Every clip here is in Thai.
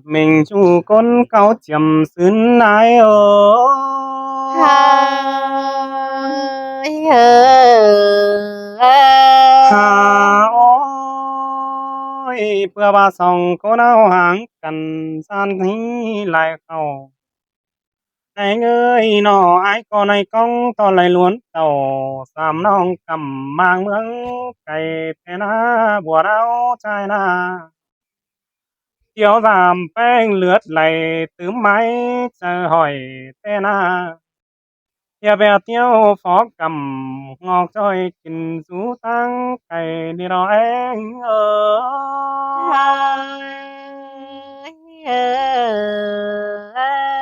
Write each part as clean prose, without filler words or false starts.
mình chu con cao chầm xứng nái Hỡi hà ôi bữa ba sòng có nào hàng cần san thí lại khẩu anh ơi nó ai con này công to lại luôn tàu xàm nong cầm mang mướn cày phe na bùa đau trai na chiếu giảm phanh lướt lại tứ máy chờ hỏi thế na ya bè tiêu phó cầm ngọc trôi kinh sú tăng cày đi đó anh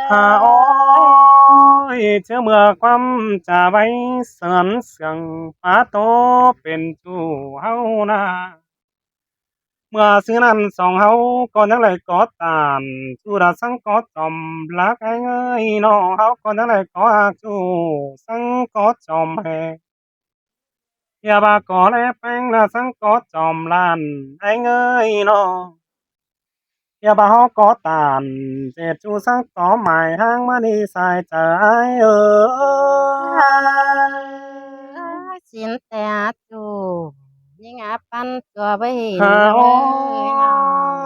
hà ôi chưa mưa quăm trà bay sớn sương phá tố bên chủ hau na mưa xưa nan sòng hau còn nhắc lại có tàn chu đã sang có chòm lá anh ơi nó hau còn nhắc lại có chu sang có chòm hè ya ba có lẽ anh là sang có chòm lan anh ơi nó ya ba ho có tàn dệt chu sang có mài hang mà đi xài chờ ai xin tè chủ nhưng pan chùa với hình hà đông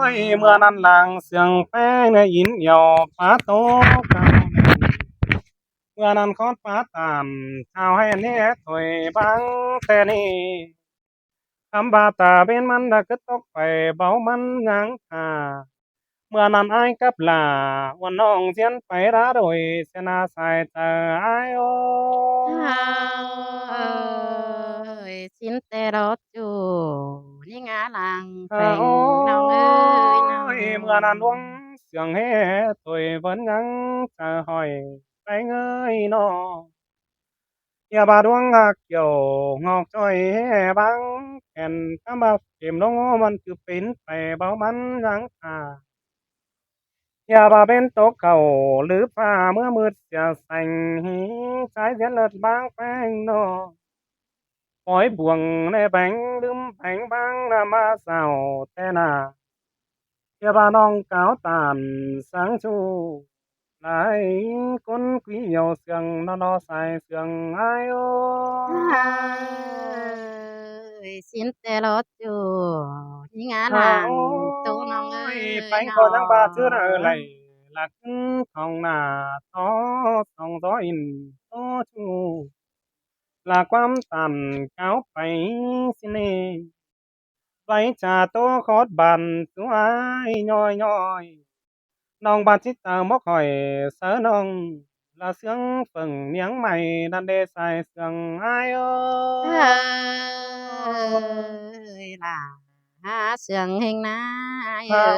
ơi ôi mưa năn làng sương phê nơi yến nhiều phá tố cao mưa năn khót phá tàn sao hay nế thôi băng thế ni cắm ba tà bên man đã cất tóc phải báo man ngang à mưa năn ai cấp làวันน้องเสียนไปร้าโดยเสนาสายตาไอโอ ơi xin tè đó chủ nhưng làng à phèn nong ơi ôi mưa nàn uống sương hé tôi vẫn ngắng chờ hỏi anh ơi nó ya ba đuông kiểu ngọc trôi hé băng kèn cam ba kìm đôngมันคือเป็นไปเบามันยังya ba bên tố cầu lứ pha mưa mượtจะsành trái diễn lật băng phanh nó khói buồngในbánh đấm bánh băng là ma sao thế nào kia ba nong cáo tàn sáng chu lại con quý nhiều sương nó xài sương ai ô ơi xin tè đó chủ nhưng hà làng tu nong ôi ơi bánh có nhang ba chưa ở lại là cưng thòng nà to thòng gió in to chu là quam tàn cáo phải xin nè váy trà tô khót bàn chú ai nhoi nhoi nong ba chít tờ mốc hỏi sớ nong là sướng phần miếng mày đàn đê xài sương ai ơi ơi là sương hình na hà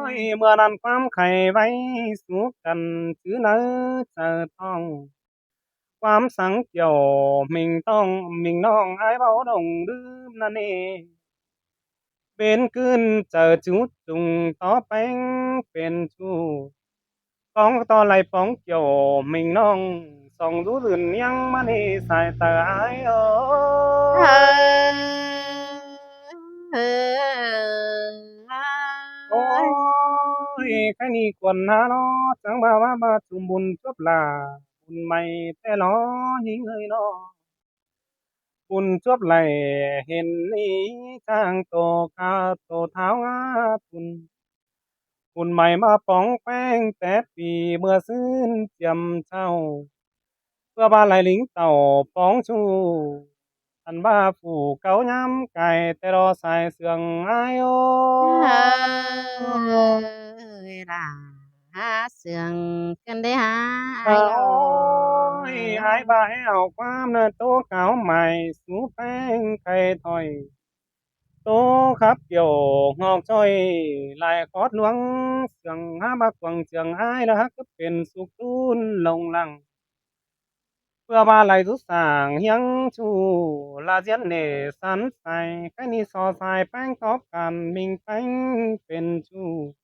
ôi mưa đàn quam khày váy xuống cần chứ nỡ chờ thong quam sáng chiều mình tông mình nong ai bảo đồng đứa nà nê bên cơn chờ chút trùng tó bánh bên chu con to lại phóng chiều mình non sòng rú rừng nhang mà đi xài tờ ai ôi cái ni quần ha nó chẳng ba chùm bùn chốt là bùn mày té nó những người nó bùn chốt lại hiện ý trang tổ ca tổ tháo á bùn bùn mày mà bóng phanh tét vì mưa sương chầm trao mưa ba lại lính tàu bóng chu thành ba phủ cáo nhắm cài tê đo xài sương ai ô ơi là sương cần đấy à ha ôi ai ba eo quam nơi tố cáo mày sú phanh cây thoi tố khắp kiểu ngọc trôi lại khót luống sương ha ba quầng trường ai đã cấp tiền sụp tun lồng lằng vừa ba lại rút sàng hiếng chu là diễn nề sắn sai cái ni so sai bánh tóc càn mình bánhเป็นchu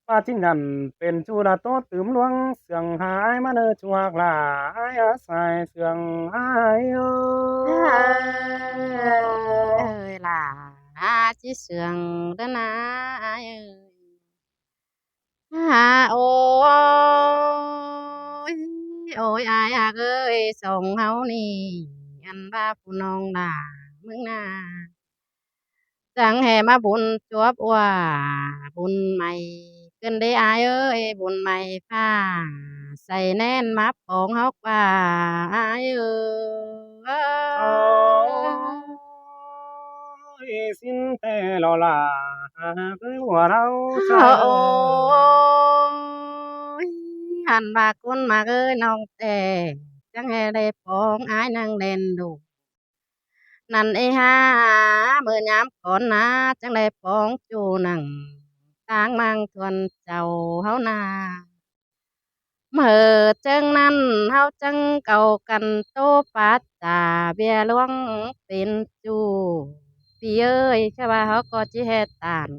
ba chính nhậnเป็นchu là tốt tướm luông sườn hai mà nơ chuộc là ai ở sai sườn ai ơi là chỉ sương đó na ơi โอ้ยโอ้ยอายเอ้ยส่งเฮานี่อันว่าผู้น้องด่ามึงน่ะจังแห่มาบุญจวบว่าบุญใหม่เกินได้อายเอ้ยบุญใหม่ผ้าใส่แน่นมาปองเฮากว่าอายเอ้โอ้ย ยสิ้นแต่เราลาหากคือว่าเราใจโอ้ยหันบากคนมาเอ้ยน้องแต่จังแห่ได้ปองอายนางเล่นดูนั่นไอ้ห่าเมื่อยามก่อนนะจังได้ปองจูนังต่างมังทวนเจ้าเฮานาเมื่อจังนั้นเฮาจังเก่ากันโตปัดตาเบียหลวงเป็นจูพี่เอ้ยแค่ว่าเฮาก็จิเฮ็ดตาน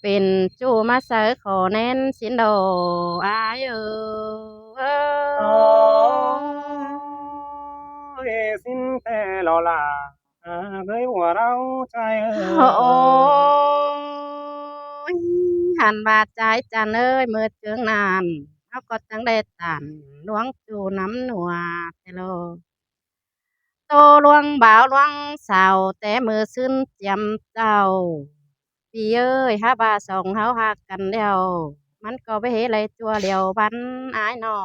เป็นจูมาเสอขอแน่นสินโดอายโอ้ยสิ้นแต่เราลาหากคือว่าเราใจโอ้ยหันบาดใจจันเอ้ยเมื่อเจืองนานเขาก็จังได้ตันหลวงจูน้ำหนัวเทโลโตหลวงบ่าวหลวงสาวแต่มือซึ้นเจียมเจ้าพี่เอ้ยฮาบาส่งเฮาหักกันเดียวมันก็ไปเฮ็ดไรจัวเดียวบันอายนอ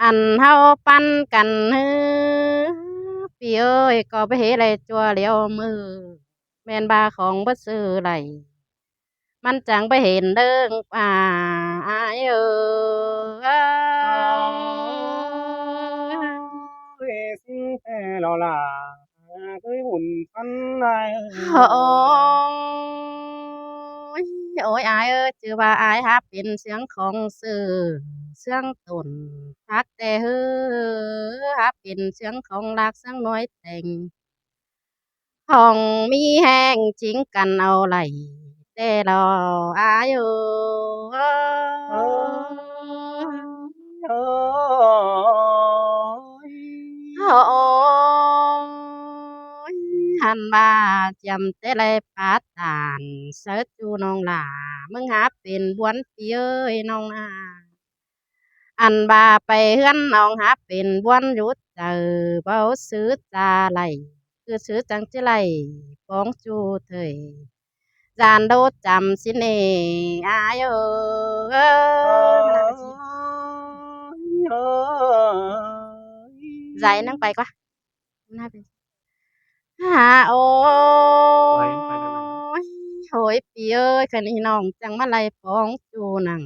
อันเฮาปั้นกันฮือพี่เอ้ยก็ไปเฮ็ดไรจั่วเหลียวมือแม่นบ่าของบ่ซื้อไรมันจังไปเห็นเด้งป่าอายโอ้ยยสิ้นแต่เราลาหากคือบุญพันใดโอ้ยโอ้ยอายชื่อว่าอายฮับเป็นเสียงของสื่อเสียงตนฮักแต่ฮือฮับเป็นเสียงของรักเสียงน้อยแต่ง ห้องมีแห้งจิงกันเอาไหลแต่เราอายุโอ้ยโอ้โอ้ยหันมาจำแต่ไรปาตานเสิร์ชจูน้องหลามึงหาเป็นบวนเปียเอ้ยน้องอาอันบาไปเฮือนน้องหาเป็นบวนหยุดเจอเบาซื้อจาไหลคือซื้อจังจิไหลป้องจูเถย จานโดดจำสิเนอายเอ้โอ้ยมานาสิยโอ้ใจนั่งไปกว่าน่าเป็นหาโอ้ไหวไปได้ไหมยโหยปีเอ้ยคันนี้น้องจังมาไล่ป้องจูนัง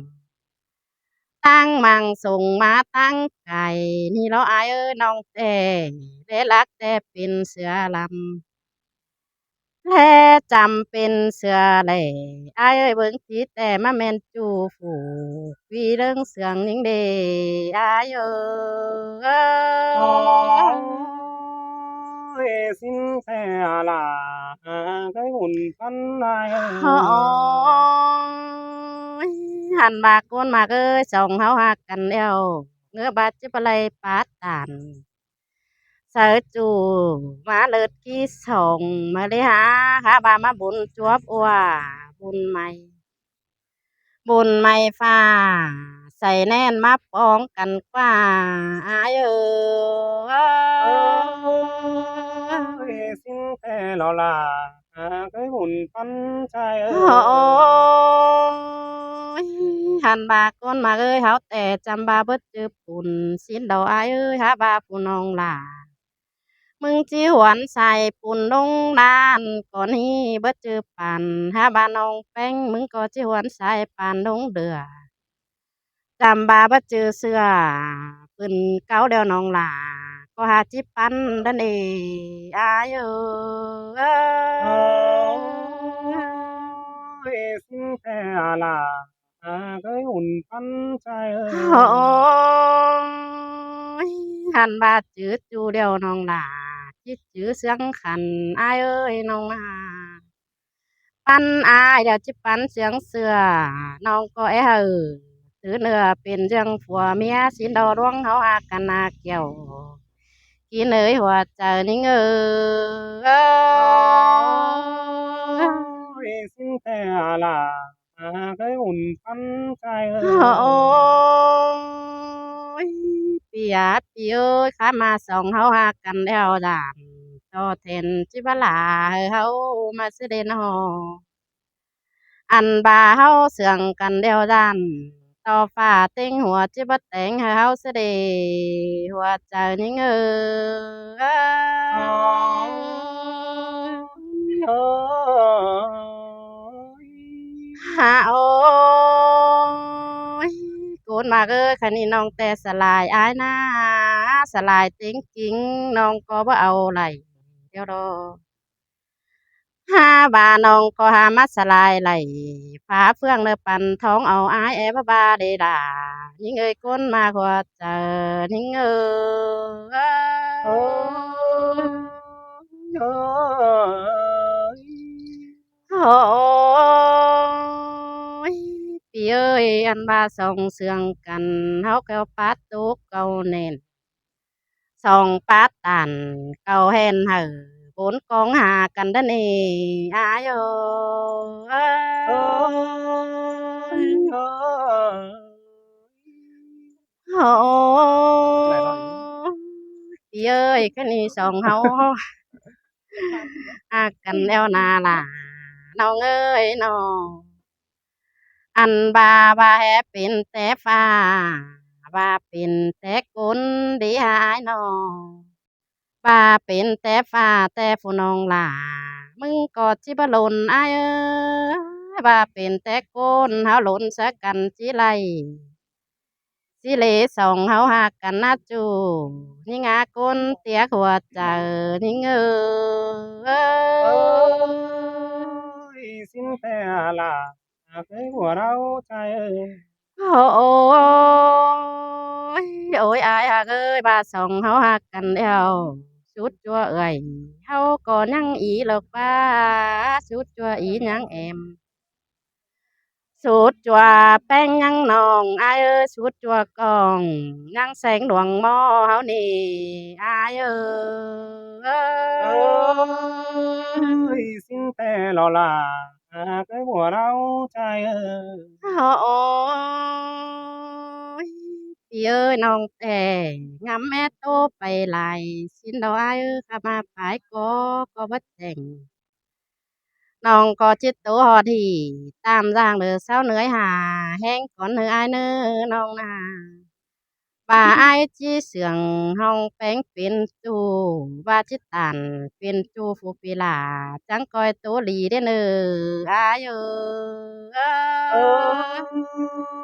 ตั้งมังส่งมาตั้งไก่นี่เราอายน้องแต่ได้รักแต่เป็นเสือลำ แท้จำเป็นเสือแหล่อายเบิ่งสิแต่มาแม่นจูฝูวีเรื่องเสืองนิ่งเดอายโอ้ยสิ้นแต่ลาหากคือบุญพันใดโอ้ยหันมากโกนมากสองเฮาหักกันแล้วเงือบาดจิบอะไรปาดตานเสิร์ชจูมาเลิศที่สองมาเลยหาขาบามาบุญจวบอัวบุญใหม่ บุญไม่ฟ้าใส่แน่นมาป้องกันกว่าอายโอ้ยสิ้นแต่เราลาหากคือบุญพันใจโอ้ยหันบาก้นมาเฮาแต่จำบาเบิดจือปุ่นสินดอกอายหาบาผู้น้องหลามึงจีหวนใส่ปุ่นลงดานก่อนนี้เบิดจือปันหาบาน้องแป้งมึงก็จีหวนใส่ปานลงเดือ จำบาบ่จือเสื้อปืนเก่าเดียวน้องหลาก็หาจิปันดันเออายเอ้โอ้ยยสิ้นแต่ลาหากคือบุญพันใจโอ้ยหันบาจือจูเดียวน้องหลาจิจือเสียงขันอายน้องมาปันอายเดี๋ยวจิปันเสียงเสือน้องก็ถือเนื้อเป็นเรื่องผัวเมียสินดอร่วงเขาอากันนาเกี่ยว กินเอ้ยหัวใจนิ่งโอ้ยสิ้นแต่ลา cáiอุ่นพันใจ โอ้ยปียดปีเอ้ยข้ามาส่องเฮาหากันแล้วด่านต่อเทนจิบลาเฮามาเสด็จฮออันบาเฮาเสื่องกันเดียวดันต่อฟ้าเต็งหัวจิบแต่งให้เฮาเสด็จหัวใจนิ่งอ๋อเอ้ยฮาโอ้ยกูนมากคันนี้น้องแต่สลายอายนะสลายเต็งจริงน้องก็บ่เอาไหลเดี๋ยวรอ ห้าบาน้องก็หามาสลายไหลฟ้าเฟื่องเนอปันท้องเอาอายแอบบาเดดายิ่งเอ้ยก้นมาขวาเจอยิ่งโอ้ยโอ้ยโอ้ยพี่เอ้ยอันบาส่องเสื่องกันเฮาเกาปาตุกเกาเน่นส่องปาตันเกาเห็นเหอbốn con hà cần đất nè aiโอ้ยơi โอ้ย อะไรเราอีก พี่เอ้ยcái này sòng hậu cần đeo nà làน้องơi nó อันบาแฮเป็นแต่ฟ้าบาเป็นแต่คนดีหายนอบาเป็นแต่ฟ้าแต่ผู้น้องหลามึงก็จิบหล่นอายเอ้ยบาเป็นแต่คนเฮาหล่นสักกันจิไรสิเลสองเฮาหากกันนะจูนี่งาคนเตียขวดเจอนี่เงโอ้อ ยสิ้นแต่ละเคยหัวเราใจเอ่ยโอ้ยโอ้ยอายหักเอ้ยบาสองเฮาหักกันแล้วสุดจัวเอ้ยเฮาก็ยังอีหลอกว่าสุดจัวอียังแอมสุดจัวแป้งยังนองอายเอ้ยสุดจัวกองยังแสงดวงหม้อเฮานี่อายโอ้ยสิ้นแต่ละละเคยหัวเราใจเอ่ยโอ้ย พี่เอ้ยน้องแต่งามแม่โตไปหลายสินดอกอ้ายเอ้ยข้ามาผายก็บ่แจ้งน้องก็จิตโตฮอดที่ตามร่างเด้อสาวเหนื่อยหาแฮงก่อนเด้ออ้ายเน้อน้องนาว่าอ้ายจิเสื่องห้องแป้งเป็นจูว่าจิตตันเป็นจูผู้ปีหลาจังก้อยโตหลีเด้อเน้ออ้ายเอ้โอ้ย